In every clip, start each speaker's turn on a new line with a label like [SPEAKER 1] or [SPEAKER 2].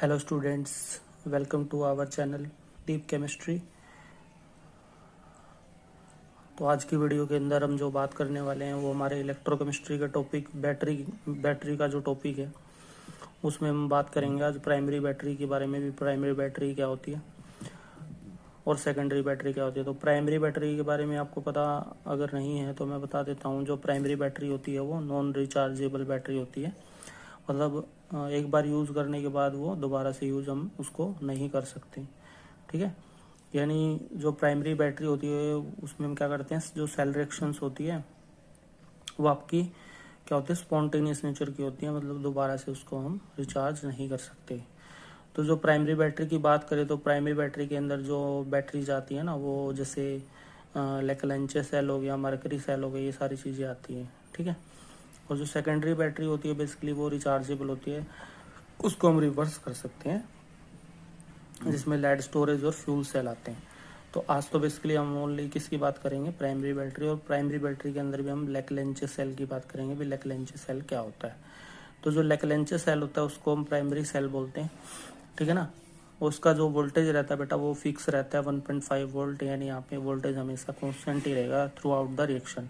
[SPEAKER 1] Hello students, welcome to our channel deep chemistry. तो आज की वीडियो के अंदर हम जो बात करने वाले हैं वो हमारे इलेक्ट्रोकेमिस्ट्री का टॉपिक बैटरी का जो टॉपिक है उसमें हम बात करेंगे आज प्राइमरी बैटरी के बारे में भी। प्राइमरी बैटरी क्या होती है और सेकेंडरी बैटरी क्या होती है। तो प्राइमरी बैटरी के बारे में आपको पता अगर नहीं है तो मैं बता देता हूँ। जो प्राइमरी बैटरी होती है वो नॉन रिचार्जेबल बैटरी होती है, मतलब एक बार यूज़ करने के बाद वो दोबारा से यूज़ हम उसको नहीं कर सकते। ठीक है, यानी जो प्राइमरी बैटरी होती है उसमें हम क्या करते हैं, जो सेल रिएक्शंस होती है वो आपकी क्या होती है, स्पॉन्टेनियस नेचर की होती है, मतलब दोबारा से उसको हम रिचार्ज नहीं कर सकते। तो जो प्राइमरी बैटरी की बात करें तो प्राइमरी बैटरी के अंदर जो बैटरी आती है ना, वो जैसे लेकलेंचे सेल हो गया, मरकरी सेल हो गया, ये सारी चीज़ें आती हैं। ठीक है, और जो सेकेंडरी बैटरी होती है बेसिकली वो रिचार्जेबल होती है, उसको हम रिवर्स कर सकते हैं, जिसमें लेड स्टोरेज और फ्यूल सेल आते हैं। तो आज तो बेसिकली हम ओनली किसकी बात करेंगे, प्राइमरी बैटरी। और प्राइमरी बैटरी के अंदर भी हम लेकलेंचे सेल की बात करेंगे भी, लेकलेंचे सेल क्या होता है। तो जो लेकलेंचे सेल होता है उसको हम प्राइमरी सेल बोलते हैं। ठीक है ना, उसका जो वोल्टेज रहता है बेटा वो फिक्स रहता है 1.5 वोल्ट, यानी यहाँ पे वोल्टेज हमेशा कॉन्स्टेंट ही रहेगा थ्रू आउट द रिएक्शन।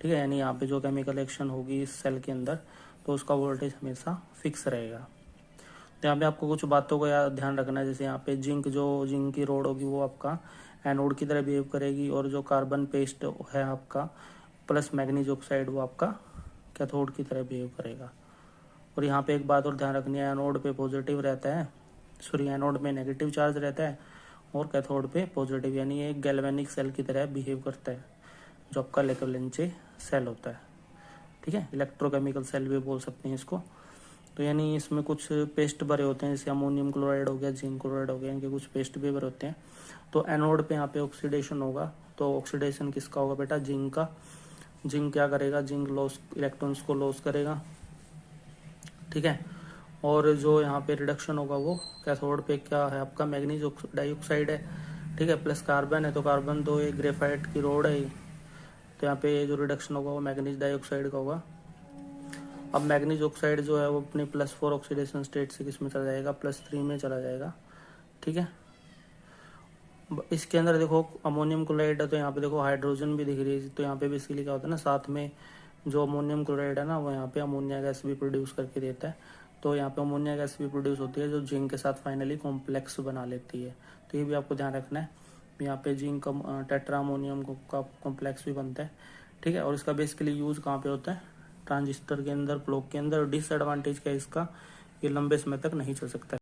[SPEAKER 1] ठीक है, यानी यहाँ पे जो केमिकल एक्शन होगी इस सेल के अंदर तो उसका वोल्टेज हमेशा फिक्स रहेगा। तो यहाँ पे आपको कुछ बातों का याद ध्यान रखना है, जैसे यहाँ पे जिंक की रोड होगी वो आपका एनोड की तरह बिहेव करेगी, और जो कार्बन पेस्ट है आपका प्लस मैग्नीज ऑक्साइड वो आपका कैथोड की तरह बिहेव करेगा। और यहाँ पे एक बात और ध्यान रखनी है, एनोड पे पॉजिटिव रहता है, सॉरी एनोड में नेगेटिव चार्ज रहता है और कैथोड पे पॉजिटिव, यानी ये एक गैल्वेनिक सेल की तरह बिहेव करता है जो आपका लेकलेंचे सेल होता है। ठीक है, इलेक्ट्रोकेमिकल सेल भी बोल सकते हैं इसको। तो यानी इसमें कुछ पेस्ट भरे होते हैं, जैसे अमोनियम क्लोराइड हो गया, जिंक क्लोराइड हो गया, इनके कुछ पेस्ट भी भरे होते हैं। तो एनोड पे यहाँ पे ऑक्सीडेशन होगा, तो ऑक्सीडेशन किसका होगा बेटा, जिंक का। जिंक क्या करेगा, जिंक लॉस इलेक्ट्रॉन्स को लॉस करेगा। ठीक है, और जो यहाँ पे रिडक्शन होगा वो कैथोड पे क्या है आपका, मैग्नीज डाइऑक्साइड है। ठीक है, प्लस कार्बन है, तो कार्बन तो एक ग्रेफाइट की रोड है, तो यहाँ पे जो रिडक्शन होगा वो मैग्नीज डाइऑक्साइड का होगा। अब मैग्नीज ऑक्साइड जो है वो अपने +4 ऑक्सीडेशन स्टेट से किस में चला जाएगा, +3 में चला जाएगा। ठीक है, इसके अंदर देखो अमोनियम क्लोराइड है, तो यहाँ पे देखो हाइड्रोजन भी दिख रही है। तो यहाँ पे बेसिकली क्या होता है ना, साथ में जो अमोनियम क्लोराइड है ना वो यहाँ पे अमोनिया गैस भी प्रोड्यूस करके देता है। तो यहाँ पे अमोनिया गैस भी प्रोड्यूस होती है जो जिंक के साथ फाइनली कॉम्प्लेक्स बना लेती है। तो ये भी आपको ध्यान रखना है, यहाँ पे जिंक टेट्रा अमोनियम का कॉम्प्लेक्स भी बनता है। ठीक है, और इसका बेसिकली यूज कहाँ पे होता है, ट्रांजिस्टर के अंदर, प्लग के अंदर। डिसएडवांटेज क्या है इसका, ये लंबे समय तक नहीं चल सकता है।